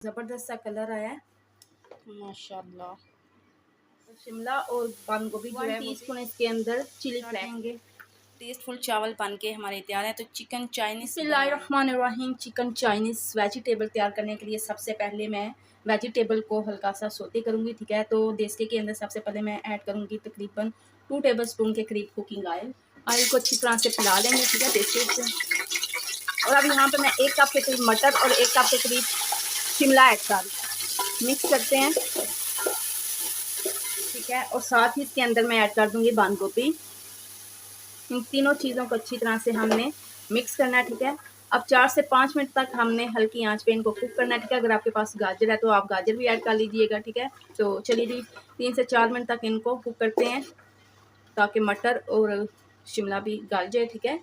ज़बरदस्त सा कलर आया है माशाल्लाह। तो शिमला और बंद गोभी जो है 1 टीस्पून इसके अंदर चिली फ्लेक्स देंगे। टेस्टफुल चावल बन के हमारे तैयार है। तो चिकन चाइनीज़ बिस्मिल्लाहिर्रहमानिर्रहीम। चिकन चाइनीज़ वेजिटेबल तैयार करने के लिए सबसे पहले मैं वेजिटेबल को हल्का सा सोते करूँगी, ठीक है। तो देसी के अंदर सबसे पहले मैं ऐड करूँगी तकरीबन 2 टेबलस्पून के करीब कुकिंग ऑयल। ऑयल को अच्छी तरह से फैला लेंगे, ठीक है, देसी से। और अब यहाँ पे मैं 1 कप के करीब मटर और 1 कप के करीब शिमला ऐड कर रही हूँ। मिक्स करते हैं, ठीक है। और साथ ही इसके अंदर मैं ऐड कर दूँगी बंद गोभी। इन तीनों चीज़ों को अच्छी तरह से हमने मिक्स करना है, ठीक है। अब 4 से 5 मिनट तक हमने हल्की आंच पे इनको कुक करना है, ठीक है। अगर आपके पास गाजर है तो आप गाजर भी ऐड कर लीजिएगा, ठीक है। तो चलिए जी 3 से 4 मिनट तक इनको कुक करते हैं ताकि मटर और शिमला भी गल जाए, ठीक है।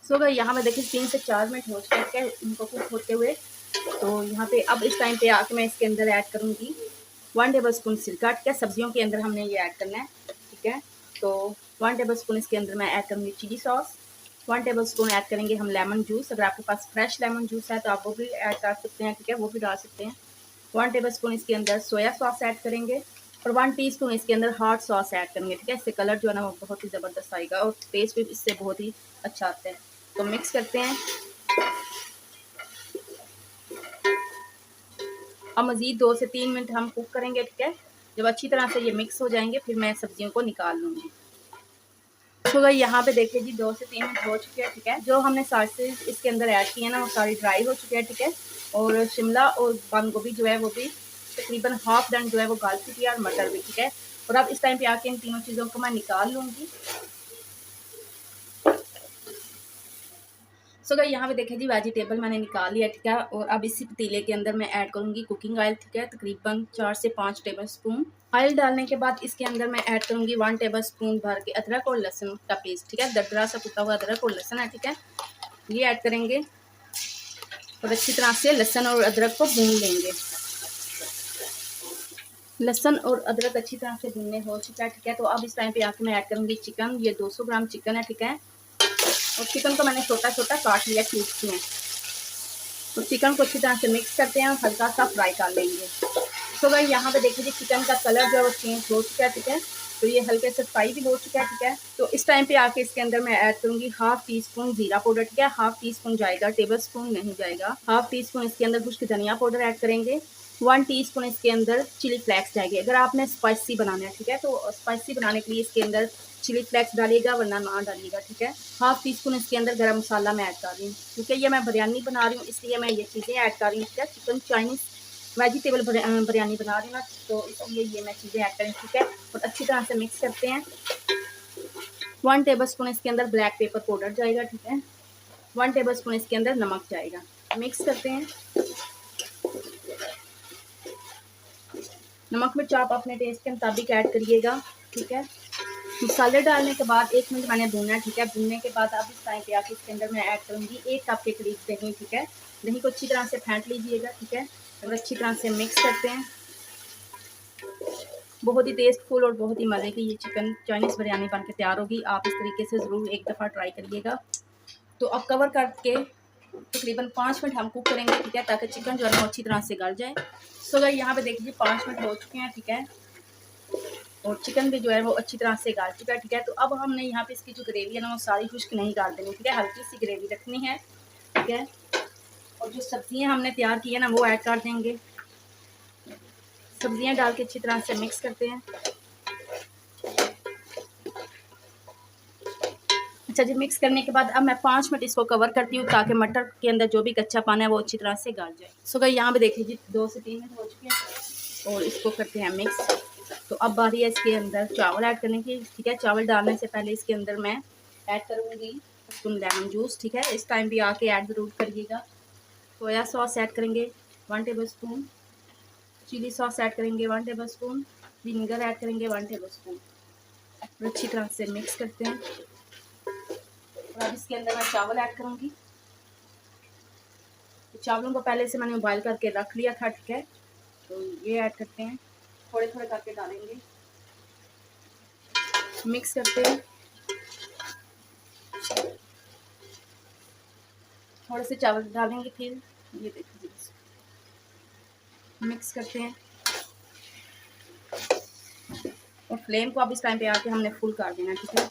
सो अगर यहाँ पे देखिए 3 से 4 मिनट हो चुके हैं, ठीक है, इनको कुक होते हुए। तो यहाँ पे अब इस टाइम पे आके मैं इसके अंदर ऐड करूँगी 1 टेबल स्पून सिरका, ठीक है। सब्जियों के अंदर हमने ये ऐड करना है, ठीक है। तो 1 टेबल स्पून इसके अंदर मैं ऐड करूँगी chilli sauce. 1 tablespoon add करेंगे हम लेमन जूस। अगर आपके पास फ्रेश लेमन जूस है तो आप वो भी ऐड कर सकते हैं, ठीक है, वो भी डाल सकते हैं। 1 टेबल स्पून इसके अंदर सोया सॉस ऐड करेंगे और 1 टीस्पून इसके अंदर हॉट सॉस ऐड करेंगे, ठीक है। इससे कलर जो है ना वो बहुत ही ज़बरदस्त आएगा और टेस्ट भी इससे बहुत ही अच्छा आता है। तो मिक्स करते हैं। अब मज़ीद 2 से 3 मिनट हम कुक करेंगे, ठीक है। जब अच्छी तरह से ये मिक्स हो जाएंगे फिर मैं सब्जियों को निकाल लूँगी। तो भाई यहाँ पे देखिए जी 2 से 3 मिनट हो चुके हैं, ठीक है। जो हमने सॉसेज इसके अंदर ऐड किए हैं ना वो सारी ड्राई हो चुके हैं, ठीक है। और शिमला और बंद गोभी जो है वो भी तकरीबन हाफ डन जो है वो गल चुकी है और मटर भी, ठीक है। और अब इस टाइम पे आके इन तीनों चीज़ों को मैं निकाल लूँगी। सो गाइस यहाँ पे देखिए जी वेजिटेबल मैंने निकाल लिया, ठीक है। और अब इसी पतीले के अंदर मैं ऐड करूँगी कुकिंग ऑयल, ठीक है, तकरीबन 4 से 5 टेबल स्पून। ऑयल डालने के बाद इसके अंदर मैं ऐड करूँगी 1 टेबल स्पून भर के अदरक और लहसुन का पेस्ट, ठीक है। दरदरा सा कुटा हुआ अदरक और लहसुन है, ठीक है, ये ऐड करेंगे और अच्छी तरह से लहसुन और अदरक को भून लेंगे। लहसुन और अदरक अच्छी तरह से भूनने हो चुका है, ठीक है। तो अब इस टाइम पे आके मैं ऐड करूँगी चिकन। ये 200 ग्राम चिकन है, ठीक है। और चिकन को मैंने छोटा छोटा काट लिया क्यूब्स में। तो चिकन को अच्छी तरह से मिक्स करते हैं और हल्का सा फ्राई कर लेंगे। तो भाई यहाँ पे देखिए चिकन का कलर जो है वो चेंज हो चुका है, ठीक है। तो ये हल्के से फ्राई भी हो चुका है, ठीक है। तो इस टाइम पे आके इसके अंदर मैं ऐड करूँगी हाफ टी स्पून जीरा पाउडर, ठीक है। हाफ टी स्पून जाएगा, टेबल स्पून नहीं जाएगा। हाफ टी स्पून इसके अंदर खुश्क धनिया पाउडर ऐड करेंगे। 1 टीस्पून इसके अंदर चिली फ्लेक्स जाएगी। अगर आपने स्पाइसी बनाना है, ठीक है, तो स्पाइसी बनाने के लिए इसके अंदर चिली फ्लेक्स डालिएगा वरना ना डालिएगा, ठीक है। हाफ टी स्पून इसके अंदर गरम मसाला मैं ऐड कर रही हूँ, क्योंकि ये मैं बिरयानी बना रही हूँ इसलिए मैं ये चीज़ें ऐड कर रही हूँ, ठीक है। चिकन चाइनीज़ वेजिटेबल बिरयानी बना रही हूँ ना, तो इसलिए ये मैं चीज़ें ऐड करें, ठीक है। और अच्छी तरह से मिक्स करते हैं। 1 टेबल स्पून इसके अंदर ब्लैक पेपर पाउडर जाएगा, ठीक है। 1 टेबल स्पून इसके अंदर नमक जाएगा। मिक्स करते हैं। नमक मिर्च आप अपने टेस्ट के मुताबिक ऐड करिएगा, ठीक है। मसाले डालने के बाद 1 मिनट मैंने भूना है, ठीक है। भूनने के बाद अब इस टाइम पे आके इसके अंदर मैं ऐड करूँगी 1 कप के करीब दही, ठीक है। दही को अच्छी तरह से फेंट लीजिएगा, ठीक है। और अच्छी तरह से मिक्स करते हैं। बहुत ही टेस्टफुल और बहुत ही मज़े की ये चिकन चाइनीज़ बिरयानी बन के तैयार होगी। आप इस तरीके से ज़रूर एक दफ़ा ट्राई करिएगा। तो अब कवर करके तकरीबन 5 मिनट हम कुक करेंगे, ठीक है, ताकि चिकन जो है वो अच्छी तरह से गल जाए। सो अगर यहाँ पे देखिए 5 मिनट हो चुके हैं, ठीक है। और चिकन भी जो है वो अच्छी तरह से गल चुका है, ठीक है। तो अब हमने यहाँ पे इसकी जो ग्रेवी है ना वो सारी खुश्क नहीं डाल देनी, ठीक है। हल्की सी ग्रेवी रखनी है, ठीक है। और जो सब्जियाँ हमने तैयार की है ना वो ऐड कर देंगे। सब्जियाँ डाल के अच्छी तरह से मिक्स करते हैं। अच्छा जी, मिक्स करने के बाद अब मैं 5 मिनट इसको कवर करती हूँ ताकि मटर के अंदर जो भी कच्चा पाना है वो अच्छी तरह से गल जाए। सो गाइस यहाँ पे देखिए जी 2 से 3 मिनट हो चुके हैं और इसको करते हैं मिक्स। तो अब बारी है इसके अंदर चावल ऐड करने की, ठीक है। चावल डालने से पहले इसके अंदर मैं ऐड करूँगी स्पून लेमन जूस, ठीक है। इस टाइम भी आके ऐड ज़रूर करिएगा। सोया सॉस ऐड करेंगे 1 tablespoon. Chilli sauce add करेंगे 1 टेबल स्पून। विनेगर ऐड करेंगे 1 टेबल स्पून। और अच्छी तरह से मिक्स करते हैं। और अब इसके अंदर मैं चावल ऐड करूँगी। तो चावलों को पहले से मैंने बॉयल करके रख लिया था, ठीक है। तो ये ऐड करते हैं, थोड़े थोड़े करके डालेंगे, मिक्स करते हैं। थोड़े से चावल डालेंगे फिर ये देखिए मिक्स करते हैं और फ्लेम को अब इस टाइम पे आके हमने फुल कर देना, ठीक है।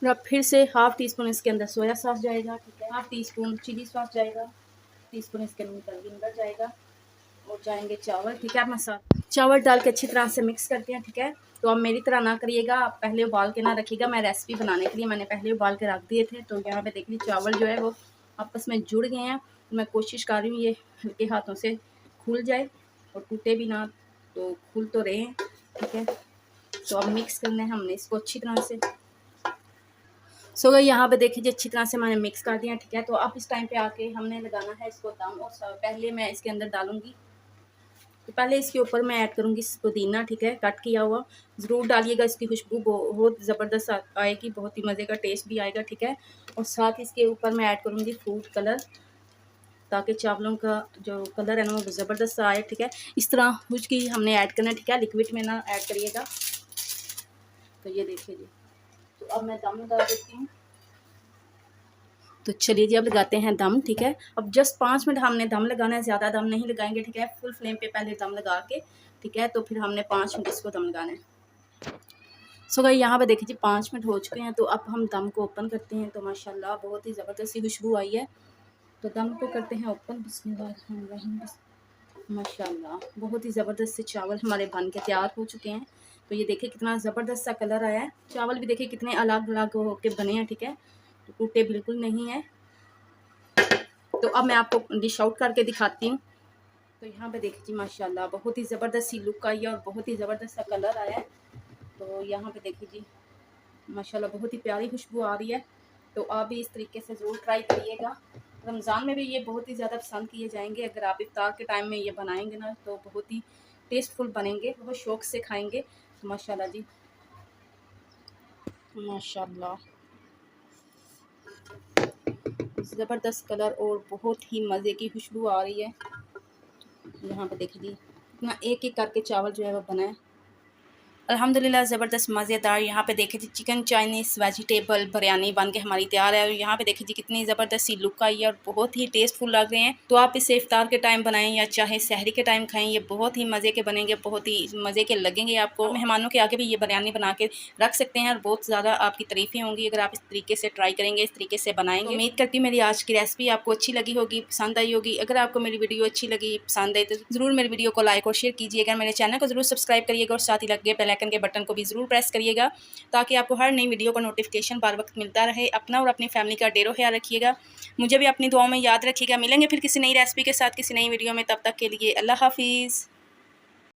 और अब फिर से हाफ़ टी स्पून इसके अंदर सोया सॉस जाएगा, ठीक है। Half teaspoon chilli sauce जाएगा, टीस्पून इसके अंदर विनेगर जाएगा और जाएंगे चावल, ठीक है। मसाला चावल डाल के अच्छी तरह से मिक्स करते हैं, ठीक है। तो अब मेरी तरह ना करिएगा, आप पहले उबाल के ना रखिएगा। मैं रेसिपी बनाने के लिए मैंने पहले उबाल के रख दिए थे। तो यहाँ पे देखिए चावल जो है वो आपस में जुड़ गए हैं। तो मैं कोशिश कर रही हूँ ये हल्के हाथों से खुल जाए और टूटे भी ना, तो खुल तो रहे हैं, ठीक है। तो अब मिक्स करना है हमने इसको अच्छी तरह से। सो गई यहाँ पे देखिए जी अच्छी तरह से मैंने मिक्स कर दिया, ठीक है। तो अब इस टाइम पे आके हमने लगाना है इसको दम। और पहले मैं इसके अंदर डालूंगी, तो पहले इसके ऊपर मैं ऐड करूँगी पुदीना, ठीक है, कट किया हुआ। ज़रूर डालिएगा, इसकी खुशबू बहुत ज़बरदस्त आएगी, बहुत ही मज़े का टेस्ट भी आएगा, ठीक है। और साथ इसके ऊपर मैं ऐड करूँगी फूड कलर, ताकि चावलों का जो कलर है ना वो ज़बरदस्त आए, ठीक है। इस तरह कुछ की हमने ऐड करना है, ठीक है, लिक्विड में ना ऐड करिएगा। तो ये देखिए जी, तो अब मैं दम लगा देती हूँ। तो चलिए जी अब लगाते हैं दम, ठीक है। अब जस्ट 5 मिनट हमने दम लगाना है, ज़्यादा दम नहीं लगाएंगे, ठीक है। फुल फ्लेम पे पहले दम लगा के, ठीक है, तो फिर हमने 5 मिनट इसको दम लगाना है। सो गाइस यहाँ पे देखिए जी 5 मिनट हो चुके हैं। तो अब हम दम को ओपन करते हैं। तो माशाल्लाह बहुत ही ज़बरदस्त सी खुशबू आई है। तो दम को करते हैं ओपन। बिस्मिल्लाहिर्रहमानिर्रहीम। माशाल्लाह बहुत ही ज़बरदस्त से चावल हमारे बन के तैयार हो चुके हैं। तो ये देखिए कितना ज़बरदस्त सा कलर आया है। चावल भी देखिए कितने अलग अलग होके बने हैं, ठीक है, तो टूटे बिल्कुल नहीं है। तो अब मैं आपको डिश आउट करके दिखाती हूँ। तो यहाँ पे देखिए जी माशाल्लाह बहुत ही ज़बरदस्त सी लुक आई है और बहुत ही ज़बरदस्त सा कलर आया है। तो यहाँ पे देखिए जी माशाल्लाह बहुत ही प्यारी खुशबू आ रही है। तो आप भी इस तरीके से ज़रूर ट्राई करिएगा। रमज़ान में भी ये बहुत ही ज़्यादा पसंद किए जाएंगे। अगर आप इफ्तार के टाइम में ये बनाएंगे ना तो बहुत ही टेस्टफुल बनेंगे, बहुत शौक़ से खाएंगे। तो माशाल्लाह जी माशाल्लाह ज़बरदस्त कलर और बहुत ही मज़े की खुशबू आ रही है। यहाँ पे देखिए जी इतना एक एक करके चावल जो है वो बना है। अल्हम्दुलिल्लाह ज़बरदस्त मज़ेदार। यहाँ पे देखिए जी चिकन चाइनीज़ वेजिटेबल बिरयानी बन के हमारी तैयार है। और यहाँ पे देखिए जी कितनी ज़बरदस्त सी लुक आई है और बहुत ही टेस्टफुल लग रहे हैं। तो आप इसे इफ्तार के टाइम बनाएं या चाहे सहरी के टाइम खाएं, ये बहुत ही मज़े के बनेंगे, बहुत ही मज़े के लगेंगे आपको। मेहमानों के आगे भी ये बिरयानी बना के रख सकते हैं और बहुत ज़्यादा आपकी तारीफ़ें होंगी अगर आप इस तरीके से ट्राई करेंगे, इस तरीके से बनाएंगे। तो उम्मीद करती हूँ मेरी आज की रेसिपी आपको अच्छी लगी होगी, पसंद आई होगी। अगर आपको मेरी वीडियो अच्छी लगी, पसंद आई, तो ज़रूर मेरी वीडियो को लाइक और शेयर कीजिएगा। मेरे चैनल को ज़रूर सब्सक्राइब करिएगा और साथ ही लगे बेल आइकन के बटन को भी ज़रूर प्रेस करिएगा, ताकि आपको हर नई वीडियो का नोटिफिकेशन बार वक्त मिलता रहे। अपना और अपनी फैमिली का ढेरों ख्याल रखिएगा। मुझे भी अपनी दुआओं में याद रखिएगा। मिलेंगे फिर किसी नई रेसिपी के साथ किसी नई वीडियो में। तब तक के लिए अल्लाह हाफिज़।